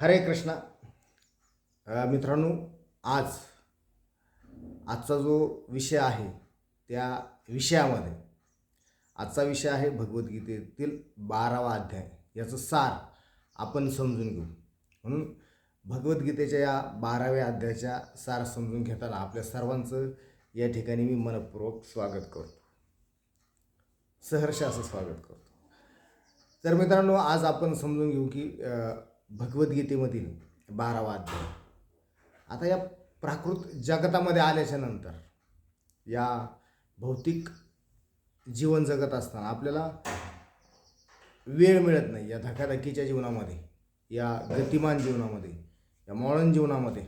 हरे कृष्णा. मित्रांनो, आजचा जो विषय आहे त्या विषयामध्ये आजचा विषय आहे भगवद्गीतेतील 12वा अध्याय. याचं सार आपण समजून घेऊ. म्हणून भगवद्गीतेच्या या 12व्या अध्यायाच्या सार समजून घेताना आपल्या सर्वांचं या ठिकाणी मी मनपूर्वक स्वागत करतो, सहर्ष असं स्वागत करतो. तर मित्रांनो, आज आपण समजून घेऊ की भगवद्गीतेमधील 12वा अध्याय. आता या प्राकृत जगतामध्ये आल्याच्या नंतर या भौतिक जीवन जगत असताना आपल्याला वेळ मिळत नाही. या धकाधकीच्या जीवनामध्ये, या गतिमान जीवनामध्ये, या मॉडर्न जीवनामध्ये,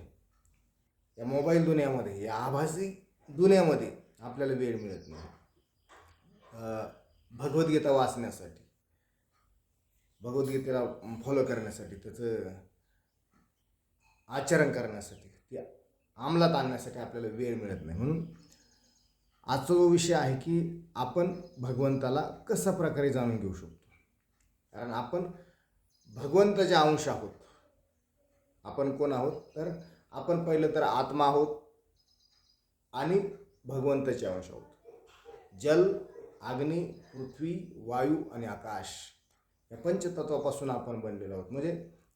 या मोबाईल दुनियामध्ये, या आभासी दुनियामध्ये आपल्याला वेळ मिळत नाही भगवद्गीता वाचण्यासाठी, भगवद्गीतेला फॉलो करण्यासाठी, त्याचं आचरण करण्यासाठी, ती अंमलात आणण्यासाठी आपल्याला वेळ मिळत नाही. म्हणून आजचा जो विषय आहे की आपण भगवंताला कशा प्रकारे जाणून घेऊ शकतो. कारण आपण भगवंताचे अंश आहोत. आपण कोण आहोत? तर आपण पहिलं तर आत्मा आहोत आणि भगवंताचे अंश आहोत. जल, अग्नी, पृथ्वी, वायू आणि आकाश या पंचतत्वापासून आपण बनलेलो आहोत. म्हणजे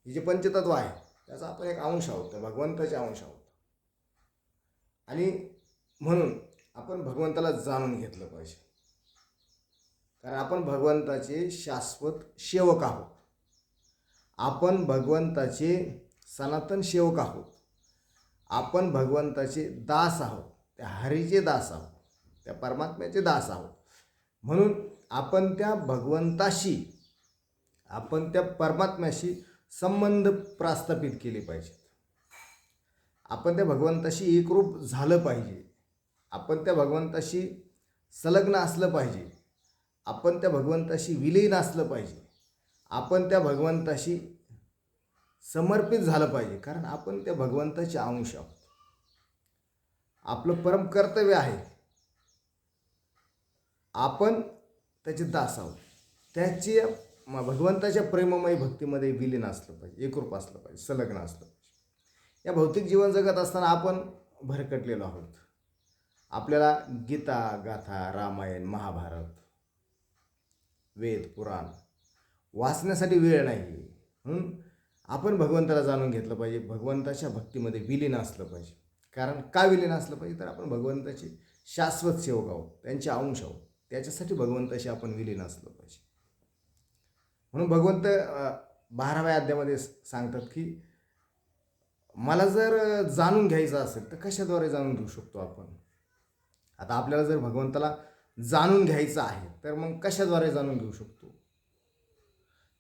हे जे पंचतत्व आहे त्याचा आपण एक अंश आहोत, तर भगवंताचे अंश आहोत. आणि म्हणून आपण भगवंताला जाणून घेतलं पाहिजे. कारण आपण भगवंताचे शाश्वत सेवक आहोत. आपण भगवंताचे सनातन सेवक आहोत. आपण भगवंताचे दास आहोत. त्या हरीचे दास आहोत, त्या परमात्म्याचे दास आहोत. म्हणून आपण त्या भगवंताशी, आपण त्या परमात्म्याशी संबंध प्रस्थापित केले पाहिजेत. आपण त्या भगवंताशी एकरूप झालं पाहिजे. आपण त्या भगवंताशी संलग्न असलं पाहिजे. आपण त्या भगवंताशी विलीन असलं पाहिजे. आपण त्या भगवंताशी समर्पित झालं पाहिजे. कारण आपण त्या भगवंताचे अंश आहोत. आपलं परम कर्तव्य आहे, आपण त्याचे दास आहोत. त्याचे भगवंताच्या प्रेममय भक्तीमध्ये विलीन असलं पाहिजे, एकरूप असलं पाहिजे, संलग्न असलं पाहिजे. या भौतिक जीवन जगत असताना आपण भरकटलेलो आहोत. आपल्याला गीता, गाथा, रामायण, महाभारत, वेद, पुराण वाचण्यासाठी वेळ नाही. म्हणून आपण भगवंताला जाणून घेतलं पाहिजे. भगवंताच्या भक्तीमध्ये विलीन असलं पाहिजे. कारण का विलीन असलं पाहिजे? तर आपण भगवंताचे शाश्वत सेवक आहोत, त्यांचे अंश आहोत. त्याच्यासाठी भगवंताशी आपण विलीन असलं पाहिजे. म्हणून भगवंत 12व्या अध्यायामध्ये सांगतात की मला जर जाणून घ्यायचं असेल तर कशाद्वारे जाणून घेऊ शकतो आपण. आता आपल्याला जर भगवंताला जाणून घ्यायचं आहे तर मग कशाद्वारे जाणून घेऊ शकतो?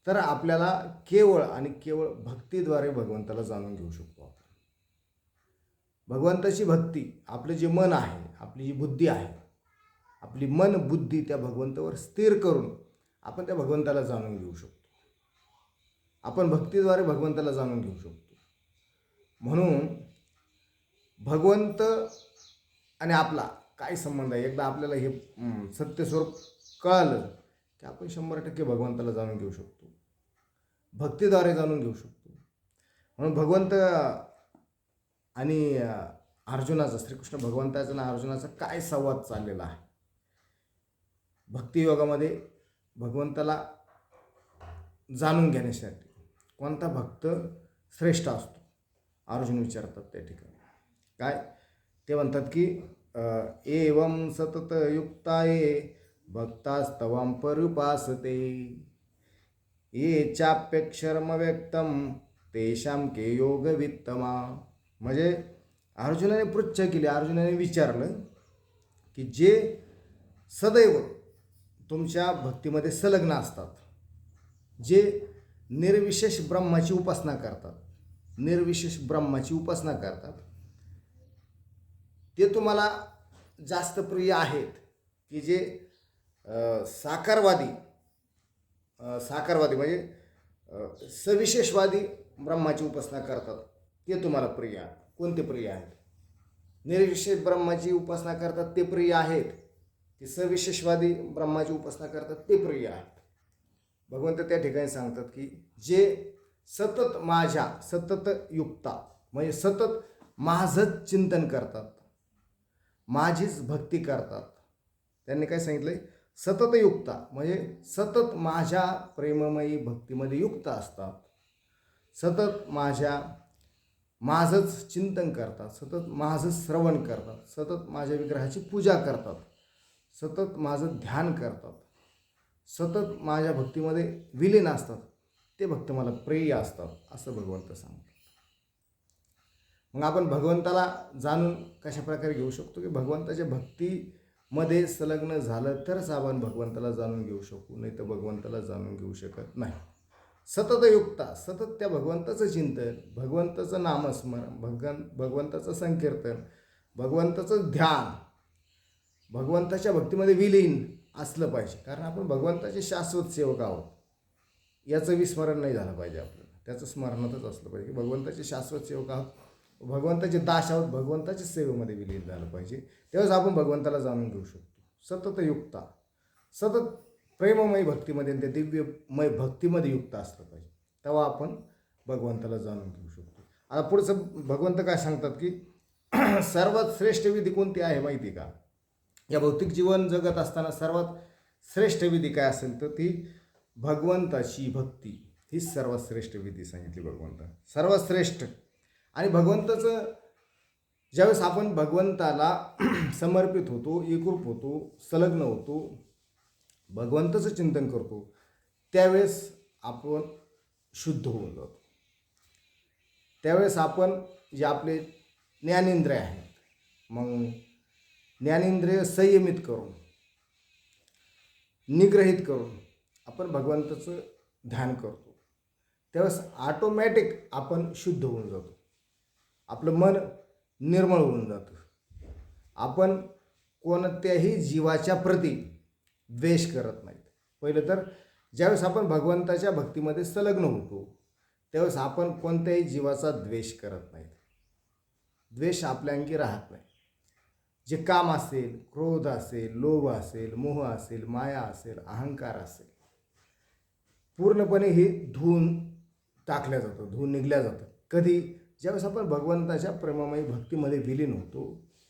तर आपल्याला केवळ आणि केवळ भक्तीद्वारे भगवंताला जाणून घेऊ शकतो आपण. भगवंताची भक्ती, आपलं जे मन आहे, आपली जी बुद्धी आहे, आपली मन बुद्धी त्या भगवंतावर स्थिर करून आपण त्या भगवंताला जाणून घेऊ शकतो. आपण भक्तीद्वारे भगवंताला जाणून घेऊ शकतो. म्हणून भगवंत आणि आपला काय संबंध आहे? एकदा आपल्याला हे सत्यस्वरूप कळलं की आपण 100% भगवंताला जाणून घेऊ शकतो, भक्तीद्वारे जाणून घेऊ शकतो. म्हणून भगवंत आणि अर्जुनाचा, श्रीकृष्ण भगवंताचा आणि अर्जुनाचा काय संवाद चाललेला आहे. भक्तियोगामध्ये भगवंताला जाणून घेण्यासाठी कोणता भक्त श्रेष्ठ असतो अर्जुन विचारतात त्या ठिकाणी. काय ते म्हणतात की एवं सतत युक्ताये भक्तास्तवां पर्युपासते ये चाप्यक्षरम व्यक्तम तेषां के योग वित्तमा. म्हणजे अर्जुनाने पृच्छा केली, अर्जुनाने विचारलं की जे सदैव तुमच्या भक्तीमध्ये संलग्न असतात, जे निर्विशेष ब्रह्माची उपासना करतात, निर्विशेष ब्रह्माची उपासना करतात, ते तुम्हाला जास्त प्रिय आहेत की जे साकारवादी म्हणजे सविशेषवादी ब्रह्माची उपासना करतात, ते तुम्हाला प्रिय आहेत. कोणते प्रिय आहेत? निर्विशेष ब्रह्माची उपासना करतात ते प्रिय आहेत, की सविशेषवादी ब्रह्माची उपासना करतात ते प्रिय आहेत. भगवंत त्या ठिकाणी सांगतात की जे सतत माझ्या, सतत युक्ता म्हणजे सतत माझंच चिंतन करतात, माझीच भक्ती करतात. त्यांनी काय सांगितलंय? सतत युक्ता म्हणजे सतत माझ्या प्रेममयी भक्तीमध्ये युक्त असतात, सतत माझंच चिंतन करतात, सतत माझं श्रवण करतात, सतत माझ्या विग्रहाची पूजा करतात, सतत माझं ध्यान करतात, सतत माझ्या भक्तीमध्ये विलीन असतात, ते भक्त मला प्रिय असतात, असं भगवंत सांगतात. मग आपण भगवंताला जाणून कशा प्रकारे घेऊ शकतो की भगवंताच्या भक्तीमध्ये संलग्न झालं तरच आपण भगवंताला जाणून घेऊ शकू, नाही तर भगवंताला जाणून घेऊ शकत नाही. सतत युक्ता, सतत त्या भगवंताचं चिंतन, भगवंताचं नामस्मरण, भगवंताचं संकीर्तन, भगवंताचं ध्यान, भगवंताच्या भक्तीमध्ये विलीन असलं पाहिजे. कारण आपण भगवंताचे शाश्वत सेवक आहोत, याचं विस्मरण नाही झालं पाहिजे आपल्याला. त्याचं स्मरणातच असलं पाहिजे की भगवंताचे शाश्वत सेवक आहोत, भगवंताचे दास आहोत, भगवंताच्या सेवेमध्ये विलीन झालं पाहिजे. तेव्हाच आपण भगवंताला जाणून घेऊ शकतो. सतत युक्ता, सतत प्रेममय भक्तीमध्ये, त्या दिव्यमय भक्तीमध्ये युक्त असलं पाहिजे, तेव्हा आपण भगवंताला जाणून घेऊ शकतो. आता पुढचं भगवंत काय सांगतात की सर्वात श्रेष्ठ विधी कोणती आहे माहिती का? या भौतिक जीवन जगत असताना सर्वात श्रेष्ठ विधी काय असेल तर ती भगवंताची भक्ती, ही सर्वात श्रेष्ठ विधी सांगितली भगवंताने, सर्वात श्रेष्ठ. आणि भगवंताचं ज्यावेळेस आपण भगवंताला समर्पित होतो, एकरूप होतो, संलग्न होतो, भगवंताचं चिंतन करतो, त्यावेळेस आपण शुद्ध होऊन जातो. त्यावेळेस आपण जे आपले ज्ञानेंद्रिय आहेत, मग ज्ञानेंद्रिय संयमित करून, निग्रहित करून आपण भगवंताचं ध्यान करतो, त्यावेळेस ऑटोमॅटिक आपण शुद्ध होऊन जातो, आपलं मन निर्मळ होऊन जातं. आपण कोणत्याही जीवाच्या प्रती द्वेष करत नाहीत. पहिलं तर ज्यावेळेस आपण भगवंताच्या भक्तीमध्ये संलग्न होतो त्यावेळेस आपण कोणत्याही जीवाचा द्वेष करत नाहीत. द्वेष आपल्या अंगी राहत नाही. जे काम असेल, क्रोध असेल, लोभ असेल, मोह असेल, माया असेल, अहंकार असेल, पूर्णपणे हे धुवून टाकल्या जातं, धुवून निघल्या जातं. कधी? ज्यावेळेस आपण भगवंताच्या प्रेममयी भक्तीमध्ये विलीन होतो,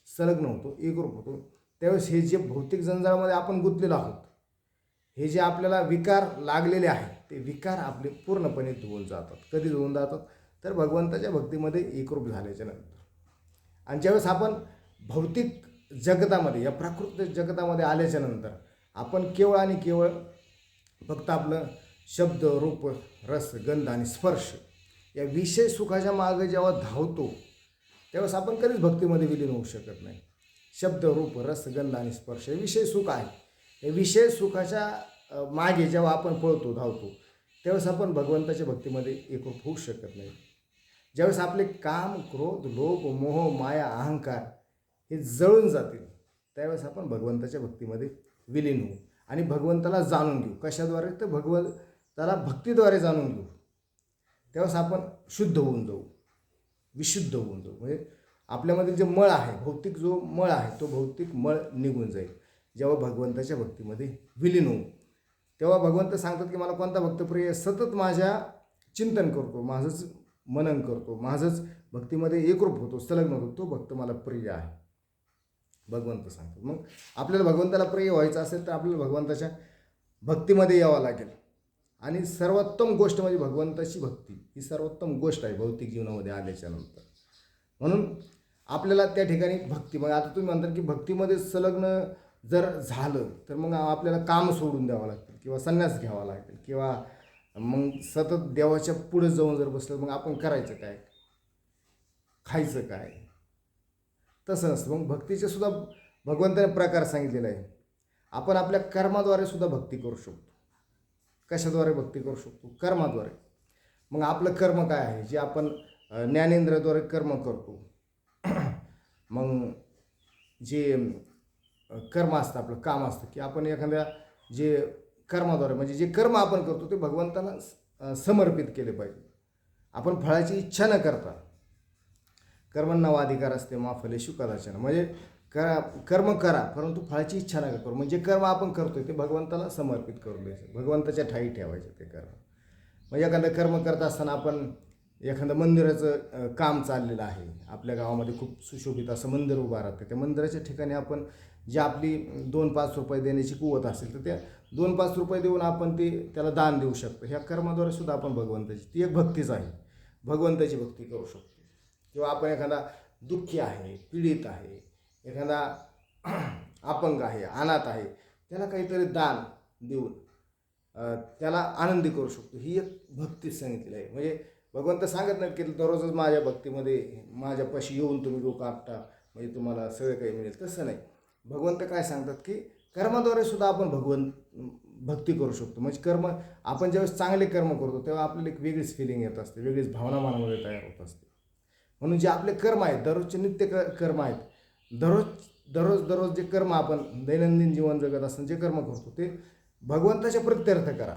संलग्न होतो, एकरूप होतो, त्यावेळेस हे जे भौतिक जंजाळामध्ये आपण गुंतलेलो आहोत, हे जे आपल्याला विकार लागलेले आहेत, ते विकार आपले पूर्णपणे धुवून जातात. कधी धुवून जातात? तर भगवंताच्या भक्तीमध्ये एकरूप झाल्याच्या नंतर. आणि ज्यावेळेस आपण भौतिक जगतामध्ये, या प्राकृत जगतामध्ये आल्याच्या नंतर आपण केवळ आणि केवळ फक्त आपलं शब्द, रूप, रस, गंध आणि स्पर्श या विषय सुखाच्या मागे जेव्हा धावतो त्यावेळेस आपण कधीच भक्तीमध्ये विलीन होऊ शकत नाही. शब्द, रूप, रस, गंध आणि स्पर्श हे विषय सुख आहे. हे विषय सुखाच्या मागे जेव्हा आपण पळतो, धावतो, त्यावेळेस आपण भगवंताच्या भक्तीमध्ये एकरूप होऊ शकत नाही. ज्यावेळेस आपले काम, क्रोध, लोभ, मोह, माया, अहंकार हे जळून जातील त्यावेळेस आपण भगवंताच्या भक्तीमध्ये विलीन होऊ आणि भगवंताला जाणून घेऊ. कशाद्वारे? तर भगवंताला भक्तीद्वारे जाणून घेऊ. त्यावेळेस आपण शुद्ध होऊन जाऊ, विशुद्ध होऊन जाऊ. म्हणजे आपल्यामध्ये जे मळ आहे, भौतिक जो मळ आहे, तो भौतिक मळ निघून जाईल. जेव्हा भगवंताच्या भक्तीमध्ये विलीन होऊ तेव्हा भगवंत सांगतात की मला कोणता भक्त प्रिय? सतत माझ्या चिंतन करतो, माझंच मनन करतो, माझंच भक्तीमध्ये एकरूप होतो, संलग्न होतो, तो भक्त मला प्रिय आहे, भगवंत सांगतात. मग आपल्याला भगवंताला प्रिय व्हायचं असेल तर आपल्याला भगवंताच्या भक्तीमध्ये यावं लागेल. आणि सर्वोत्तम गोष्ट म्हणजे भगवंताची भक्ती ही सर्वोत्तम गोष्ट आहे भौतिक जीवनामध्ये आल्याच्या नंतर. म्हणून आपल्याला त्या ठिकाणी भक्ती, मग आता तुम्ही म्हणता की भक्तीमध्ये संलग्न जर झालं तर मग आपल्याला काम सोडून द्यावं लागतील किंवा संन्यास घ्यावा लागेल किंवा मग सतत देवाच्या पुढे जाऊन जर बसलं मग आपण करायचं काय, खायचं काय? तसं नसतं. मग भक्तीचे सुद्धा भगवंताने प्रकार सांगितलेला आहे. आपण आपल्या कर्माद्वारे सुद्धा भक्ती करू शकतो. कशाद्वारे भक्ती करू शकतो? कर्माद्वारे. मग आपलं कर्म काय आहे? जे आपण ज्ञानेंद्रियाद्वारे कर्म करतो. मग जे कर्म असतं, आपलं काम असतं की आपण एखाद्या जे कर्माद्वारे म्हणजे जे कर्म आपण करतो ते भगवंताला समर्पित केले पाहिजे. आपण फळाची इच्छा न करता, कर्मण्येव अधिकार असते मा फलेषु कदाचन, म्हणजे कर्म करा परंतु फळाची इच्छा नका करू. म्हणजे कर्म आपण करतोय ते भगवंताला समर्पित करून द्यायचं, भगवंताच्या ठाई ठेवायचे ते कर्म. मग एखादं कर्म करत असताना आपण एखादं मंदिराचं काम चाललेलं आहे, आपल्या गावामध्ये खूप सुशोभित असं मंदिर उभं राहतं, त्या मंदिराच्या ठिकाणी आपण जी आपली 2-5 रुपये देण्याची कुवत असेल तर त्या 2-5 रुपये देऊन आपण त्याला दान देऊ शकतो. ह्या कर्माद्वारे सुद्धा आपण भगवंताची, ती एक भक्तीच आहे, भगवंताची भक्ती करू शकतो. किंवा आपण एखादा दुःखी आहे, पीडित आहे, एखादा अपंग आहे, अनाथ आहे, त्याला काहीतरी दान देऊन त्याला आनंदी करू शकतो. ही एक भक्तीच सांगितलेली आहे. म्हणजे भगवंत सांगत नाहीत की दररोजच माझ्या भक्तीमध्ये माझ्यापाशी येऊन तुम्ही डोकं आपटा म्हणजे तुम्हाला सगळं काही मिळेल, तसं नाही. भगवंत काय सांगतात की कर्माद्वारे सुद्धा आपण भक्ती करू शकतो. म्हणजे कर्म, आपण ज्यावेळेस चांगले कर्म करतो तेव्हा आपल्याला एक वेगळीच फिलिंग येत असते, वेगळीच भावना मनामध्ये तयार होत असते. म्हणून जे आपले कर्म आहेत, दररोजचे नित्य कर्म आहेत, दररोज जे कर्म आपण दैनंदिन जीवन जगत असताना जे कर्म करतो ते भगवंताच्या प्रत्यर्थ करा.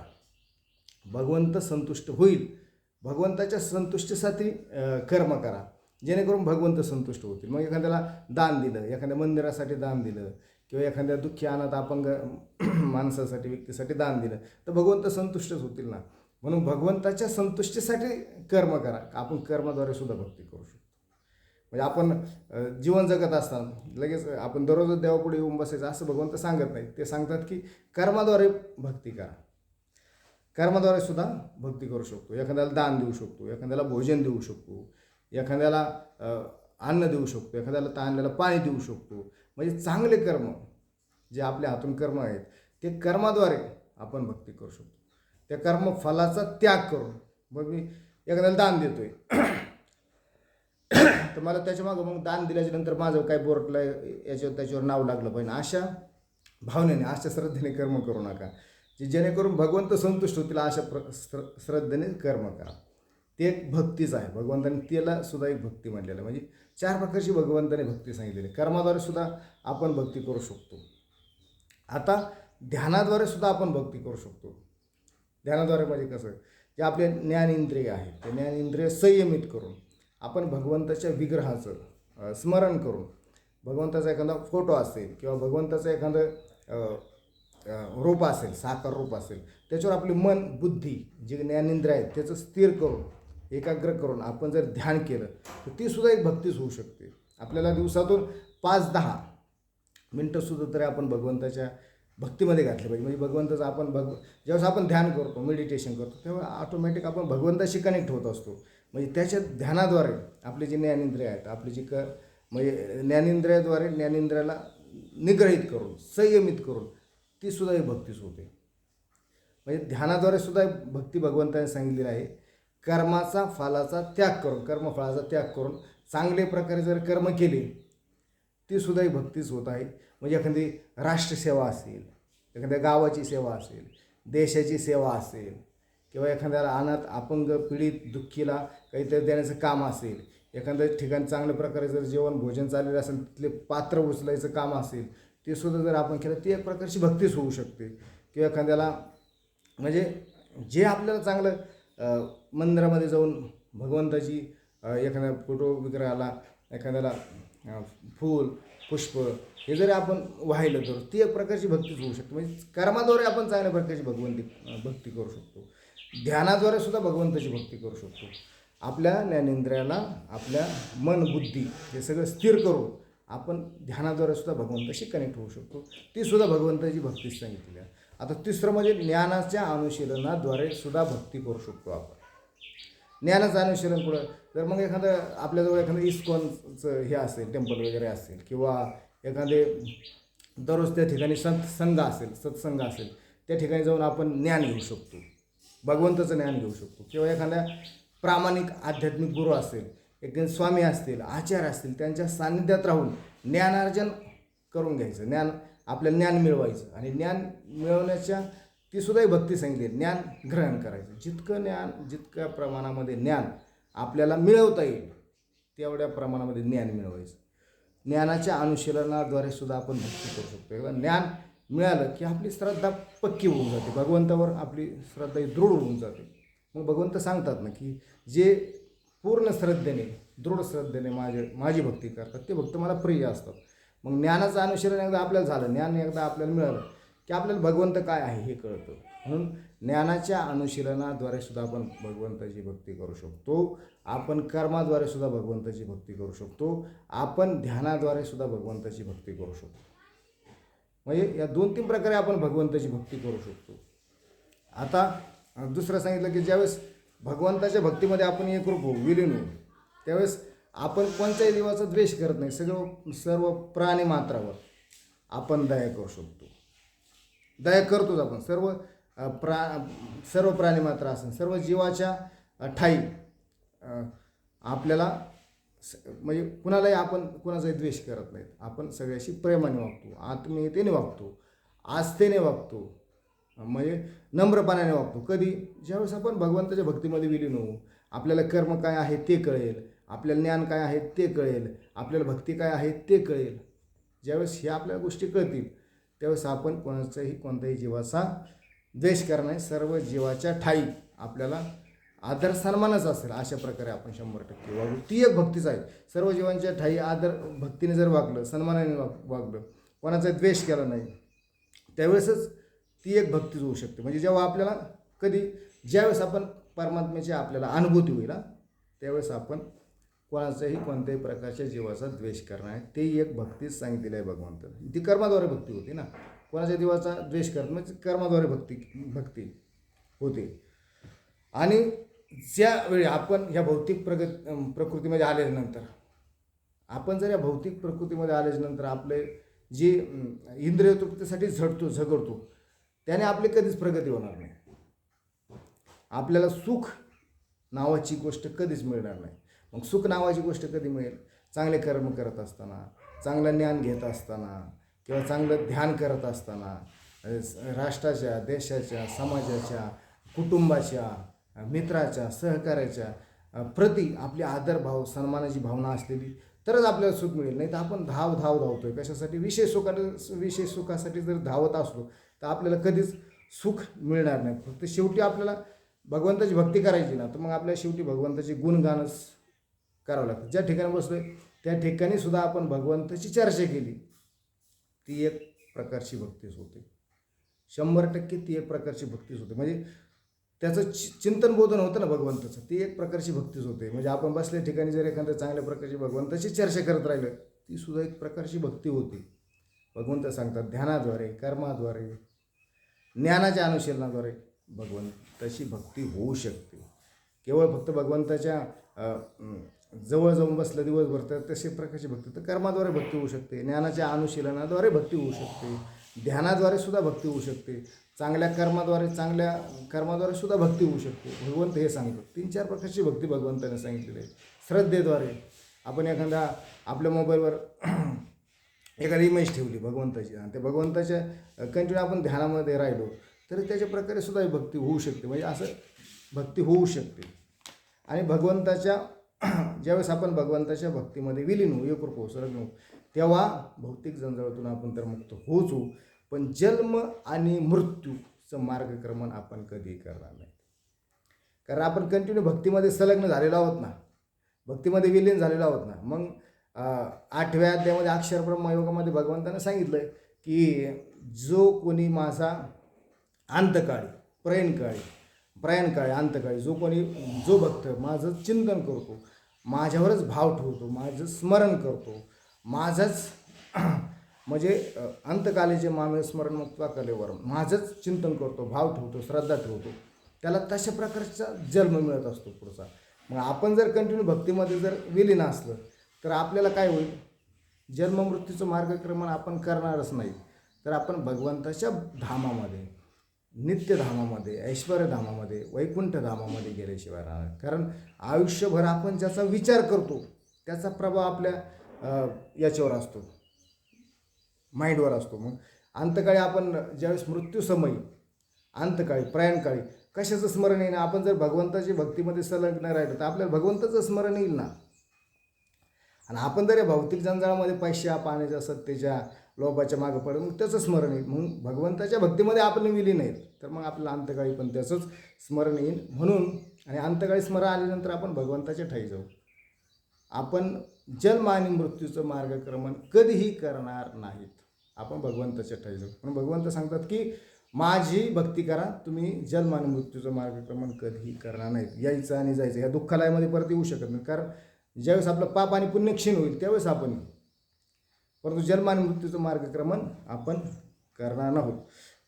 भगवंत संतुष्ट होईल, भगवंताच्या संतुष्टीसाठी कर्म करा, जेणेकरून भगवंत संतुष्ट होतील. मग एखाद्याला दान दिलं, एखाद्या मंदिरासाठी दान दिलं, किंवा एखाद्या दुःखी अनाथ अपंग माणसासाठी, व्यक्तीसाठी दान दिलं तर भगवंत संतुष्टच होतील ना. म्हणून भगवंताच्या संतुष्टीसाठी कर्म करा. आपण कर्माद्वारे सुद्धा भक्ती करू शकतो. म्हणजे आपण जीवन जगत असताना लगेच आपण दररोज देवापुढे येऊन बसायचं असं भगवंत सांगत नाही. ते सांगतात की कर्माद्वारे भक्ती करा. कर्माद्वारे सुद्धा भक्ती करू शकतो. एखाद्याला दान देऊ शकतो, एखाद्याला भोजन देऊ शकतो, एखाद्याला अन्न देऊ शकतो, एखाद्याला तहानलेलं पाणी देऊ शकतो. म्हणजे चांगले कर्म जे आपल्या हातून कर्म आहेत ते कर्माद्वारे आपण भक्ती करू शकतो. त्या कर्मफलाचा त्याग करून, मग मी एखाद्याला दान देतोय तर मला त्याच्यामागं मग दान दिल्याच्या नंतर माझं काय बोर्डला याच्यावर त्याच्यावर नाव लागलं पाहिजे, अशा भावनेने, अशा श्रद्धेने कर्म करू नका. जेणेकरून भगवंत संतुष्ट होतील अशा श्रद्धेने कर्म करा. ते एक भक्तीच आहे. भगवंताने त्याला सुद्धा एक भक्ती म्हटलेलं. म्हणजे 4 प्रकारची भगवंताने भक्ती सांगितलेली. कर्माद्वारे सुद्धा आपण भक्ती करू शकतो. आता ध्यानाद्वारे सुद्धा आपण भक्ती करू शकतो. ध्यानाद्वारे म्हणजे कसं, जे आपले ज्ञानेंद्रिय आहेत ते ज्ञानेंद्रिय संयमित करून आपण भगवंताच्या विग्रहाचं स्मरण करून, भगवंताचा एखादा फोटो असेल किंवा भगवंताचं एखादं रूप असेल, साकार रूप असेल, त्याच्यावर आपली मन बुद्धी जे ज्ञानेंद्रिय आहेत त्याचं स्थिर करून, एकाग्र करून आपण जर ध्यान केलं तर ती सुद्धा एक भक्तीच होऊ शकते. आपल्याला दिवसातून 5-10 मिनटंसुद्धा तरी आपण भगवंताच्या भक्तीमध्ये घातले पाहिजे. म्हणजे भगवंताचं आपण ज्यावेळेस आपण ध्यान करतो, मेडिटेशन करतो, तेव्हा ऑटोमॅटिक आपण भगवंताशी कनेक्ट होत असतो. म्हणजे त्याच्या ध्यानाद्वारे आपले जे ज्ञानेंद्रिय आहेत, आपली जी म्हणजे ज्ञानेंद्रियाद्वारे ज्ञानेंद्रियाला निग्रहित करून, संयमित करून ती सुद्धा एक भक्तीच होते. म्हणजे ध्यानाद्वारे सुद्धा भक्ती भगवंताने सांगितलेली आहे. कर्माचा फलाचा त्याग करून, कर्मफळाचा त्याग करून चांगले प्रकारे जर कर्म केले ती सुद्धा एक भक्तीच होत आहे. म्हणजे एखादी राष्ट्रसेवा असेल, एखाद्या गावाची सेवा असेल, देशाची सेवा असेल, किंवा एखाद्याला अनाथ अपंग पीडित दुःखीला काहीतरी देण्याचं काम असेल, एखाद्या ठिकाणी चांगल्या प्रकारे जर जेवण भोजन चाललेलं असेल, तिथले पात्र उचलायचं काम असेल, ते सुद्धा जर आपण केलं ती एक प्रकारची भक्तीच होऊ शकते. किंवा एखाद्याला म्हणजे जे आपल्याला चांगलं मंदिरामध्ये जाऊन भगवंताची एखाद्या फोटो विग्रहाला एखाद्याला फूल पुष्प हे जरी आपण वाहिलं तर ती एक प्रकारची भक्तीच होऊ शकते. म्हणजे कर्माद्वारे आपण चांगल्या प्रकारची भक्ती करू शकतो. ध्यानाद्वारे सुद्धा भगवंताची भक्ती करू शकतो. आपल्या ज्ञानेंद्रियाला, आपल्या मन बुद्धी हे सगळं स्थिर करून आपण ध्यानाद्वारे सुद्धा भगवंताशी कनेक्ट होऊ शकतो. ती सुद्धा भगवंताची भक्तीच सांगितलेली आहे. आता तिसरं म्हणजे ज्ञानाच्या अनुशीलनाद्वारे सुद्धा भक्ती करू शकतो आपण. ज्ञानाचं अनुशीलन पुढं जर मग एखादं आपल्याजवळ एखादं इस्कॉनचं हे असेल, टेम्पल वगैरे असेल, किंवा एखादे दररोज त्या ठिकाणी संघ असेल, सत्संग असेल, त्या ठिकाणी जाऊन आपण ज्ञान घेऊ शकतो, भगवंताचं ज्ञान घेऊ शकतो. किंवा एखाद्या प्रामाणिक आध्यात्मिक गुरु असेल, एक स्वामी असतील, आचार्य असतील, त्यांच्या सान्निध्यात राहून ज्ञानार्जन करून घ्यायचं, आपल्याला ज्ञान मिळवायचं. आणि ज्ञान मिळवण्याच्या ती सुद्धा एक भक्ती सांगितली. ज्ञान ग्रहण करायचं. जितक्या प्रमाणामध्ये ज्ञान आपल्याला मिळवता येईल तेवढ्या प्रमाणामध्ये ज्ञान मिळवायचं. ज्ञानाच्या अनुशीलनाद्वारे सुद्धा आपण भक्ती करू शकतो. एकदा ज्ञान मिळालं की आपली श्रद्धा पक्की होऊन जाते, भगवंतावर आपली श्रद्धा दृढ होऊन जाते. मग भगवंत सांगतात ना की जे पूर्ण श्रद्धेने, दृढ श्रद्धेने माझी भक्ती करतात ते भक्त मला प्रिय असतात. मग ज्ञानाचं अनुशीलन एकदा आपल्याला झालं, ज्ञान एकदा आपल्याला मिळालं की आपल्याला भगवंत काय आहे हे कळतं. म्हणून ज्ञानाच्या अनुशीलनाद्वारे सुद्धा आपण भगवंताची भक्ती करू शकतो. आपण कर्माद्वारे सुद्धा भगवंताची भक्ती करू शकतो. आपण ध्यानाद्वारे सुद्धा भगवंताची भक्ती करू शकतो. म्हणजे या 2-3 प्रकारे आपण भगवंताची भक्ती करू शकतो. आता दुसरं सांगितलं की ज्यावेळेस भगवंताच्या भक्तीमध्ये आपण एकरूप होऊ, विलीन होऊ, त्यावेळेस आपण कोणत्याही जीवाचा द्वेष करत नाही. सर्व प्राणी मात्रावर आपण दया करू शकतो. दया करतोच आपण. सर्व प्राणी मात्र असेल, सर्व जीवाच्या ठाई आपल्याला म्हणजे कुणालाही आपण कुणाचाही द्वेष करत नाहीत. आपण सगळ्याशी प्रेमाने वागतो, आत्मीयतेने वागतो, आस्थेने वागतो, म्हणजे नम्रपणाने वागतो. कधी ज्यावेळेस आपण भगवंताच्या भक्तीमध्ये विलीन होऊ, आपल्याला कर्म काय आहे ते कळेल, आपल्याला ज्ञान काय आहे ते कळेल, आपल्याला भक्ती काय आहे ते कळेल. ज्यावेळेस ह्या आपल्याला गोष्टी कळतील त्यावेळेस आपण कोणत्याही जीवाचा द्वेष करणार नाही. सर्व जीवाच्या ठाई आपल्याला आदर सन्मानच असेल अशा प्रकारे आपण 100% वागू. ती एक भक्तीच आहे. सर्व जीवांच्या ठाई आदर भक्तीने जर वागलं, सन्मानाने वागलं, कोणाचा द्वेष केला नाही, त्यावेळेसच ती एक भक्तीच होऊ शकते. म्हणजे जेव्हा आपल्याला ज्यावेळेस आपण परमात्म्याची आपल्याला अनुभूती होईल त्यावेळेस आपण कोणत्याही प्रकारच्या जीवाचा द्वेष करणार आहे. ते एक भक्तीच सांगितलेली आहे भगवंताने. ती कर्माद्वारे भक्ती होती ना. कोणाच्या जीवाचा द्वेष करणं म्हणजे कर्माद्वारे भक्ती होते. आणि ज्यावेळी आपण ह्या भौतिक प्रकृतीमध्ये आल्यानंतर या भौतिक प्रकृतीमध्ये आल्यानंतर आपले जे इंद्रिय तृप्तीसाठी झगडतो त्याने आपली कधीच प्रगती होणार नाही. आपल्याला सुख नावाची गोष्ट कधीच मिळणार नाही. मग सुख नावाची गोष्ट कधी मिळेल? चांगले कर्म करत असताना, चांगलं ज्ञान घेत असताना, किंवा चांगलं ध्यान करत असताना, राष्ट्राच्या, देशाच्या, समाजाच्या, कुटुंबाच्या, मित्राच्या, सहकार्याच्या प्रति आपली आदरभाव, सन्मानाची भावना असलेली तरच आपल्याला सुख मिळेल. नाही तर आपण धावतोय कशासाठी? विषय सुखासाठी जर धावत असलो तर आपल्याला कधीच सुख मिळणार नाही. फक्त शेवटी आपल्याला भगवंताची भक्ती करायची ना, तर मग आपल्याला शेवटी भगवंताची गुणगानच करावं लागतं. ज्या ठिकाणी बसलोय त्या ठिकाणी सुद्धा आपण भगवंताची चर्चा केली, ती एक प्रकारची भक्तीच होते. 100% ती एक प्रकारची भक्तीच होते. म्हणजे त्याचं चिंतन बोधन होतं ना भगवंताचं, ती एक प्रकारची भक्तीच होते. म्हणजे आपण बसल्या ठिकाणी जर एखाद्या चांगल्या प्रकारची भगवंताची चर्चा करत राहिलं, ती सुद्धा एक प्रकारची भक्ती होती. भगवंत सांगतात ध्यानाद्वारे, कर्माद्वारे, ज्ञानाच्या अनुशीलनाद्वारे भगवंताची भक्ती होऊ शकते. केवळ फक्त भगवंताच्या जवळ जाऊन बसलं दिवसभर तर तशी प्रकारची भक्ती, तर कर्माद्वारे भक्ती होऊ शकते, ज्ञानाच्या अनुशीलनाद्वारे भक्ती होऊ शकते, ध्यानाद्वारे सुद्धा भक्ती होऊ शकते, चांगल्या कर्माद्वारे सुद्धा भक्ती होऊ शकते. भगवंत हे सांगतात. 3-4 प्रकारची भक्ती भगवंताने सांगितलेली आहे. श्रद्धेद्वारे आपण आपल्या मोबाईलवर एखादी इमेज ठेवली भगवंताची आणि त्या भगवंताच्या कंटिन्यू आपण ध्यानामध्ये राहिलो तर त्याच्या प्रकारे सुद्धा भक्ती होऊ शकते. म्हणजे असं भक्ती होऊ शकते. आणि ज्यावेळेस आपण भगवंताच्या भक्तीमध्ये विलीन होऊ, एकरूप होऊ, सरळ होऊ, तेव्हा भौतिक जंजाळातून आपण तर मुक्त होऊच होऊ. पण जन्म आणि मृत्यूचं मार्गक्रमण आपण कधीही करणार नाही. कारण आपण कंटिन्यू भक्तीमध्ये संलग्न झालेलो आहोत ना, भक्तीमध्ये विलीन झालेलो आहोत ना. मग 8व्या अध्यायामध्ये अक्षर ब्रह्मयोगामध्ये भगवंतानं सांगितलं की जो कोणी माझा अंतकाळी, प्रयाणकाळी, अंतकाळी जो भक्त माझं चिंतन करतो, माझ्यावरच भाव ठेवतो, माझं स्मरण करतो, माझंच म्हणजे अंतकालीचे मामे स्मरण मुक्त्वा कलेवर माझंच चिंतन करतो, भाव ठेवतो, श्रद्धा ठेवतो, त्याला तशा प्रकारचा जन्म मिळत असतो पुढचा. मग आपण जर कंटिन्यू भक्तीमध्ये जर विलीन असलं तर आपल्याला काय होईल? जन्ममृत्यूचं मार्गक्रमण आपण करणारच नाही. तर आपण भगवंताच्या धामामध्ये, नित्यधामामध्ये, ऐश्वर्यधामामध्ये, वैकुंठधामामध्ये गेल्याशिवाय राहणार. कारण आयुष्यभर आपण ज्याचा विचार करतो त्याचा प्रभाव आपल्या याच्यावर असतो, माइंडवर असतो. मग अंतकाळी आपण ज्यावेळेस मृत्यूसमयी, अंतकाळी, प्रयाणकाळी कशाचं स्मरण येईल? आपण जर भगवंताची भक्तीमध्ये संलग्न राहिलं तर आपल्याला भगवंताचं स्मरण येईल ना. आणि आपण जर या भौतिक जंजाळामध्ये पैशा, पाण्याच्या, सत्तेच्या, लोभाच्या मागं पडून मग त्याचं स्मरण येईल. मग भगवंताच्या भक्तीमध्ये आपण विलीन आहेत तर मग आपल्याला अंतकाळी पण त्याचंच स्मरण येईल. म्हणून आणि अंतकाळी स्मरण आल्यानंतर आपण भगवंताच्या ठाई जाऊ. आपण जन्म आणि मृत्यूचं मार्गक्रमण कधीही करणार नाहीत. आपण भगवंताच्या ठाई जाऊ. पण भगवंत सांगतात की माझी भक्ती करा, तुम्ही जन्म आणि मृत्यूचं मार्गक्रमण कधीही करणार नाहीत. यायचं आणि जायचं, या दुःखालयामध्ये परत येऊ शकत नाही. कारण ज्यावेळेस आपलं पाप आणि पुण्य क्षीण होईल त्यावेळेस आपण येऊ. परंतु जन्म आणि मृत्यूचं मार्गक्रमण आपण करणार नाहोत.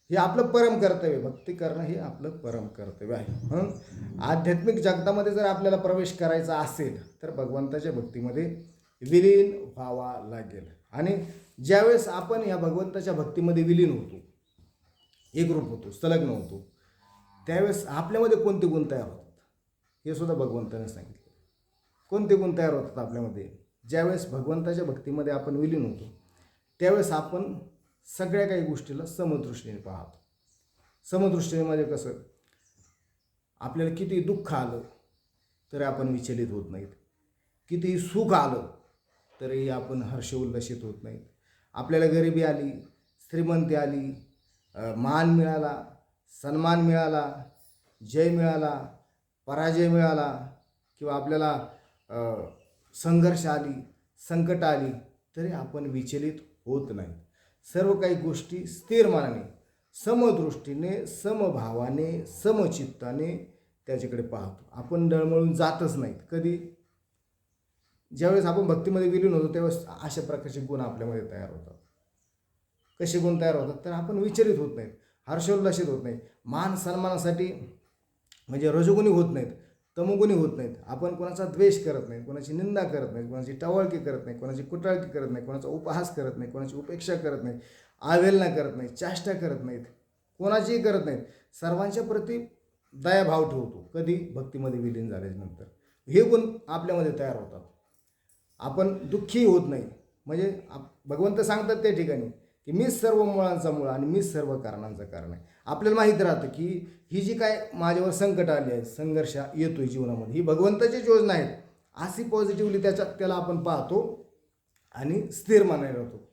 हे आपलं परम कर्तव्य, भक्ती करणं हे आपलं परम कर्तव्य आहे. म्हणून आध्यात्मिक जगतामध्ये जर आपल्याला प्रवेश करायचा असेल तर भगवंताच्या भक्तीमध्ये विलीन व्हावा लागेल. आणि ज्यावेळेस आपण या भगवंताच्या भक्तीमध्ये विलीन होतो, एकरूप होतो, संलग्न होतो, त्यावेळेस आपल्यामध्ये कोणते गुण तयार होतात हे सुद्धा भगवंताने सांगितलं. कोणते गुण तयार होतात आपल्यामध्ये? ज्यावेळेस भगवंताच्या भक्तीमध्ये आपण विलीन होतो त्यावेळेस आपण सगळ्या काही गोष्टीला समदृष्टीने पाहतो. समदृष्टीने म्हणजे कसं, आपल्याला किती दुःख आलं तरी आपण विचलित होत नाहीत, कितीही सुख आलं तरी आपण हर्ष उल्लसित होत नाहीत. आपल्याला गरिबी आली, श्रीमंती आली, मान मिळाला, सन्मान मिळाला, जय मिळाला, पराजय मिळाला, किंवा आपल्याला संघर्ष आली, संकट आली, तरी आपण विचलित होत नाही. सर्व काही गोष्टी स्थिर मनाने, समदृष्टीने, समभावाने, समचित्ताने त्याच्याकडे पाहतो. आपण डळमळून जातच नाहीत कधी. ज्यावेळेस आपण भक्तीमध्ये विलीन होतो त्यावेळेस अशा प्रकारचे गुण आपल्यामध्ये तयार होतात. कसे गुण तयार होतात? तर आपण विचलित होत नाहीत, हर्षोल्लासित होत नाहीत, मान सन्मानासाठी म्हणजे रजोगुणी होत नाहीत, तमोगुणी होत नाहीत. आपण कोणाचा द्वेष करत नाही, कोणाची निंदा करत नाही, कोणाची टवाळकी करत नाही, कोणाची कुटाळकी करत नाही, कोणाचा उपहास करत नाही, कोणाची उपेक्षा करत नाही, आवेलना करत नाही, चाष्टा करत नाहीत, कोणाचीही करत नाहीत. सर्वांच्या प्रती दयाभाव ठेवतो. कधी? भक्तीमध्ये विलीन झाल्यानंतर हे गुण आपल्यामध्ये तयार होतात. आपण दुःखी होत नाही. म्हणजे भगवंत सांगतात त्या ठिकाणी की मीच सर्व मुळांचा मूळ आणि मीच सर्व कारणांचं कारण आहे. आपल्याला माहीत राहतं की ही जी काय माझ्यावर संकट आली आहे, संघर्ष येतोय जीवनामध्ये, ही भगवंताचीच योजना आहेत, अशी पॉझिटिव्हली त्याला आपण पाहतो आणि स्थिर मानायला राहतो.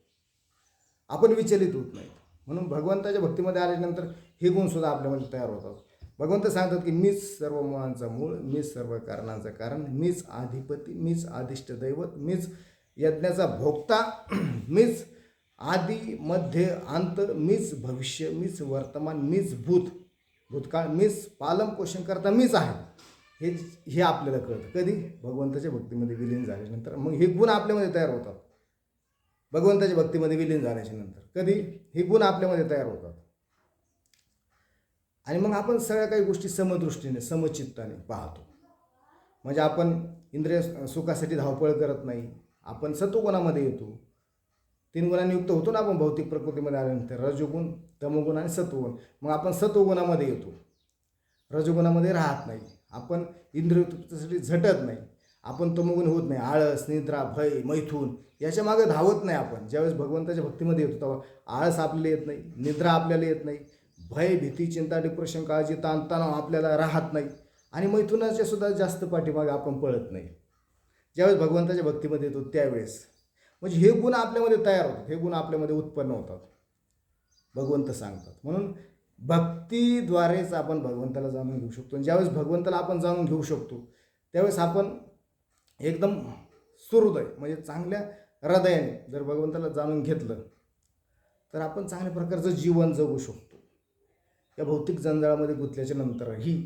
आपण विचलित होत नाहीत. म्हणून भगवंताच्या भक्तीमध्ये आल्यानंतर हे गुणसुद्धा आपल्यामध्ये तयार होतात. भगवंत सांगतात की मीच सर्व मुळांचा मूळ, मीच सर्व कारणांचं कारण, मीच अधिपती, मीच आदिष्ट दैवत, मीच यज्ञाचा भोक्ता, मीच आदि मध्य अंत, मीच भविष्य, मीच वर्तमान, मीच भूतकाळ, मीच पालन पोषण करता मीच आहे. हे आपल्याला कळतं कधी? भगवंताच्या भक्तीमध्ये विलीन झाल्यानंतर. मग हे गुण आपल्यामध्ये तयार होतात. भगवंताच्या भक्तीमध्ये विलीन झाल्याच्या नंतर कधी हे गुण आपल्यामध्ये तयार होतात. आणि मग आपण सगळ्या काही गोष्टी समदृष्टीने, समचित्ताने पाहतो. म्हणजे आपण इंद्रिय सुखासाठी धावपळ करत नाही. आपण सत्वगुणामध्ये येतो. 3 गुणांनी युक्त होतो ना आपण भौतिक प्रकृतीमध्ये आल्यानंतर, रजोगुण, तमोगुण आणि सत्वगुण. मग आपण सत्वगुणामध्ये येतो, रजोगुणामध्ये राहत नाही, आपण इंद्रिय तृप्तीसाठी झटत नाही, आपण तमोगुण होत नाही, आळस, निद्रा, भय, मैथून याच्या मागे धावत नाही. आपण ज्यावेळेस भगवंताच्या भक्तीमध्ये येतो तेव्हा आळस आपल्याला येत नाही, निद्रा आपल्याला येत नाही, भय, भीती, चिंता, डिप्रेशन, काळजी, ताणतणाव आपल्याला राहत नाही, आणि मैथुनाच्या सुद्धा जास्त पाठीमागे आपण पळत नाही. ज्यावेळेस भगवंताच्या भक्तीमध्ये येतो त्यावेळेस म्हणजे हे गुण आपल्यामध्ये तयार होतात, हे गुण आपल्यामध्ये उत्पन्न होतात, भगवंत सांगतात. म्हणून भक्तीद्वारेच आपण भगवंताला जाणून घेऊ शकतो. ज्यावेळेस भगवंताला आपण जाणून घेऊ शकतो त्यावेळेस आपण एकदम सुहृदय म्हणजे चांगल्या हृदयाने जर भगवंताला जाणून घेतलं तर आपण चांगल्या प्रकारचं जीवन जगू शकतो. या भौतिक जंजाळामध्ये गुंतल्याच्या नंतरही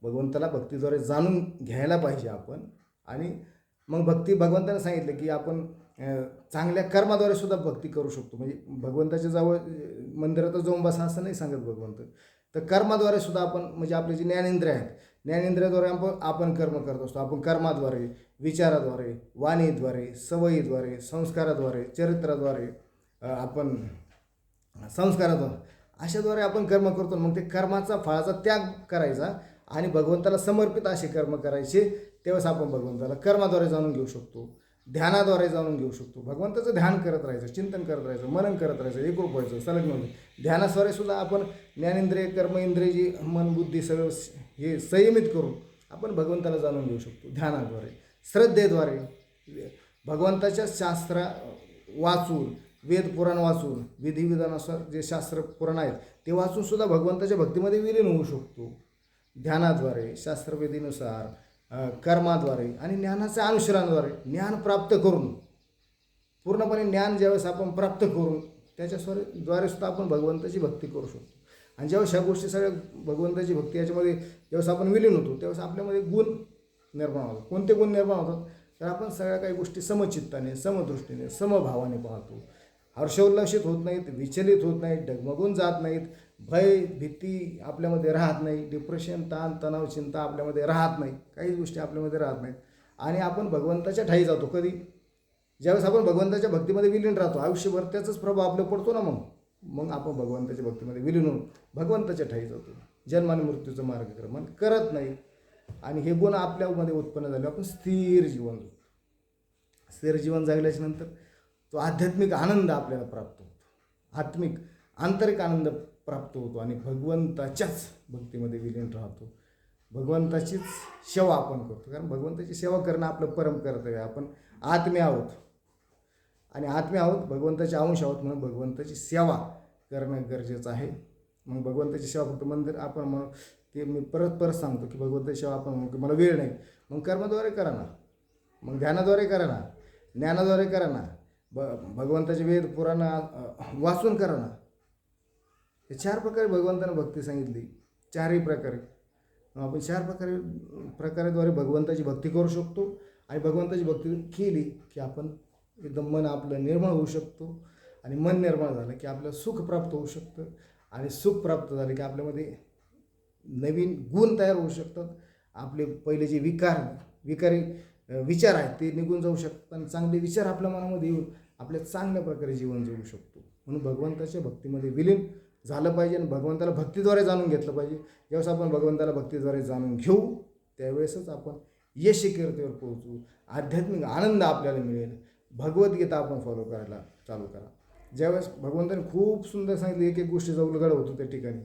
भगवंताला भक्तीद्वारे जाणून घ्यायला पाहिजे आपण. आणि मग भगवंताने सांगितलं की आपण चांगल्या कर्माद्वारे सुद्धा भक्ती करू शकतो. म्हणजे भगवंताच्या जवळ मंदिरातच जाऊन बसा असं नाही सांगत भगवंत, तर कर्माद्वारे सुद्धा आपण म्हणजे आपले जे ज्ञानेंद्रिय आहेत, ज्ञानेंद्रियाद्वारे आपण कर्म करत असतो. आपण कर्माद्वारे, विचाराद्वारे, वाणीद्वारे, सवयीद्वारे, संस्काराद्वारे, चरित्राद्वारे, आपण संस्काराद्वारे अशाद्वारे आपण कर्म करतो. मग ते कर्माचा फळाचा त्याग करायचा आणि भगवंताला समर्पित असे कर्म करायचे. तेव्हाच आपण भगवंताला कर्माद्वारे जाणून घेऊ शकतो, ध्यानाद्वारे जाणून घेऊ शकतो. भगवंताचं ध्यान करत राहायचं, चिंतन करत राहायचं, मनन करत राहायचं, एकरूप व्हायचं, संलग्न व्हायचं. ध्यानाद्वारे सुद्धा आपण ज्ञानेंद्रिय, कर्मेंद्रिय जी मन, बुद्धी सगळं हे संयमित करून आपण भगवंताला जाणून घेऊ शकतो. ध्यानाद्वारे, श्रद्धेद्वारे, भगवंताच्या शास्त्र वाचून, वेद पुराण वाचून, विधिविधानानुसार जे शास्त्र पुराण आहेत ते वाचून सुद्धा भगवंताच्या भक्तीमध्ये विलीन होऊ शकतो. ध्यानाद्वारे, शास्त्रविधीनुसार, कर्माद्वारे आणि ज्ञानाच्या अनुसरणाद्वारे ज्ञान प्राप्त करून, पूर्णपणे ज्ञान ज्यावेळेस आपण प्राप्त करून त्याच्याद्वारे सुद्धा आपण भगवंताची भक्ती करू शकतो. आणि जेव्हा ह्या गोष्टी सगळ्या भगवंताची भक्ती याच्यामध्ये ज्यावेळेस आपण विलीन होतो त्यावेळेस आपल्यामध्ये गुण निर्माण होतात. कोणते गुण निर्माण होतात तर आपण सगळ्या काही गोष्टी समचित्ताने, समदृष्टीने, समभावाने पाहतो. हर्षोल्लासित होत नाहीत, विचलित होत नाहीत, डगमगून जात नाहीत, भय भीती आपल्यामध्ये राहत नाही, डिप्रेशन, ताण तणाव, चिंता आपल्यामध्ये राहत नाही, काही गोष्टी आपल्यामध्ये राहत नाहीत. आणि आपण भगवंताच्या ठाई जातो. कधी? ज्यावेळेस आपण भगवंताच्या भक्तीमध्ये विलीन राहतो, आयुष्यभर त्याचाच प्रभाव आपल्याला पडतो ना. मग आपण भगवंताच्या भक्तीमध्ये विलीन होऊन भगवंताच्या ठाई जातो. जन्म आणि मृत्यूचं मार्गक्रमण करत नाही. आणि हे गुण आपल्यामध्ये उत्पन्न झाले, आपण स्थिर जीवन जगतो. स्थिर जीवन जगल्याच्या नंतर तो आध्यात्मिक आनंद आपल्याला प्राप्त होतो, आत्मिक आंतरिक आनंद प्राप्त होतो आणि भगवंताच्याच भक्तीमध्ये विलीन राहतो. भगवंताचीच सेवा आपण करतो, कारण भगवंताची सेवा करणं आपलं परम कर्तव्य आहे. आपण आत्मे आहोत आणि आत्मे आहोत, भगवंताचे अंश आहोत, म्हणून भगवंताची सेवा करणं गरजेचं आहे. मग भगवंताची सेवा फक्त मंदिर आपण म्हणून ते मी परत सांगतो की भगवंताची सेवा आपण म्हणू की मला वेळ नाही, मग कर्माद्वारे करा ना, मग ध्यानाद्वारे करा ना, ज्ञानाद्वारे करा ना, भगवंताचे वेद पुराण वाचून करा ना. हे 4 प्रकारे भगवंतानं भक्ती सांगितली. 4ही प्रकारे आपण 4 प्रकारेद्वारे भगवंताची भक्ती करू शकतो. आणि भगवंताची भक्ती केली की आपण एकदम मन आपलं निर्मळ होऊ शकतो. आणि मन निर्मळ झालं की आपल्याला सुख प्राप्त होऊ शकतं. आणि सुख प्राप्त झालं की आपल्यामध्ये नवीन गुण तयार होऊ शकतात. आपले पहिले जे विकारी विचार आहेत ते निघून जाऊ शकतात आणि चांगले विचार आपल्या मनामध्ये येऊन आपल्या चांगल्या प्रकारे जीवन जगू शकतो. म्हणून भगवंताच्या भक्तीमध्ये विलीन झालं पाहिजे आणि भगवंताला भक्तीद्वारे जाणून घेतलं पाहिजे. ज्यावेळेस आपण भगवंताला भक्तीद्वारे जाणून घेऊ त्यावेळेसच आपण यशकीर्तीवर पोहोचू, आध्यात्मिक आनंद आपल्याला मिळेल. भगवद्गीता आपण फॉलो करायला चालू करा. ज्यावेळेस भगवंताने खूप सुंदर सांगितलं, एक गोष्टीचा उलगडा होतो त्या ठिकाणी.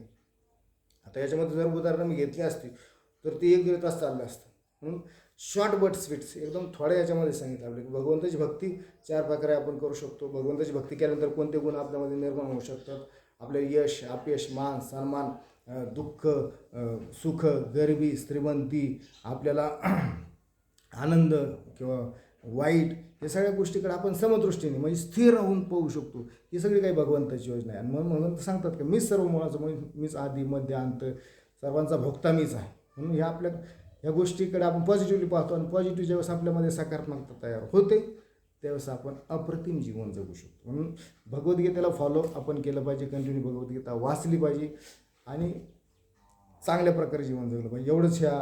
आता याच्यामध्ये जर उदाहरणं मी घेतली असती तर ती 1-1.5 तास चाललं असतं. म्हणून शॉर्ट बट स्वीट्स एकदम थोड्या याच्यामध्ये सांगितलं आपल्याला की भगवंताची भक्ती 4 प्रकारे आपण करू शकतो. भगवंताची भक्ती केल्यानंतर कोणते गुण आपल्यामध्ये निर्माण होऊ शकतात. आपले यश, अपयश, मान सन्मान, दुःख, सुख, गरिबी, श्रीमंती, आपल्याला आनंद किंवा वाईट, या सगळ्या गोष्टीकडे आपण समदृष्टीने म्हणजे स्थिर राहून पाहू शकतो. ही सगळी काही भगवंताची योजना आहे. आणि म्हणून सांगतात की मीच सर्व मुळाचं, म्हणजे मीच आधी मध्य अंत सर्वांचा भोक्ता मीच आहे. म्हणून ह्या गोष्टीकडे आपण पॉझिटिव्हली पाहतो आणि पॉझिटिव्ह ज्यावेळेस आपल्यामध्ये सकारात्मकता तयार होते त्यावेळेस आपण अप्रतिम जीवन जगू शकतो. म्हणून भगवद्गीतेला फॉलो आपण केलं पाहिजे, कंटिन्यू भगवद्गीता वाचली पाहिजे आणि चांगल्या प्रकारे जीवन जगलं पाहिजे. एवढंच ह्या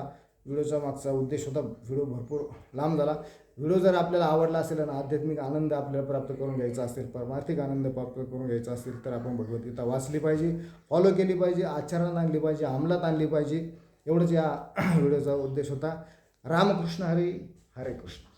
व्हिडिओचा मागचा उद्देश होता. व्हिडिओ भरपूर लांब झाला. व्हिडिओ जर आपल्याला आवडला असेल आणि आध्यात्मिक आनंद आपल्याला प्राप्त करून घ्यायचा असेल, परमार्थिक आनंद प्राप्त करून घ्यायचा असेल तर आपण भगवद्गीता वाचली पाहिजे, फॉलो केली पाहिजे, आचरणात आणली पाहिजे, अंमलात आणली पाहिजे. एवढंच या व्हिडिओचा उद्देश होता. रामकृष्ण हरी, हरे कृष्ण.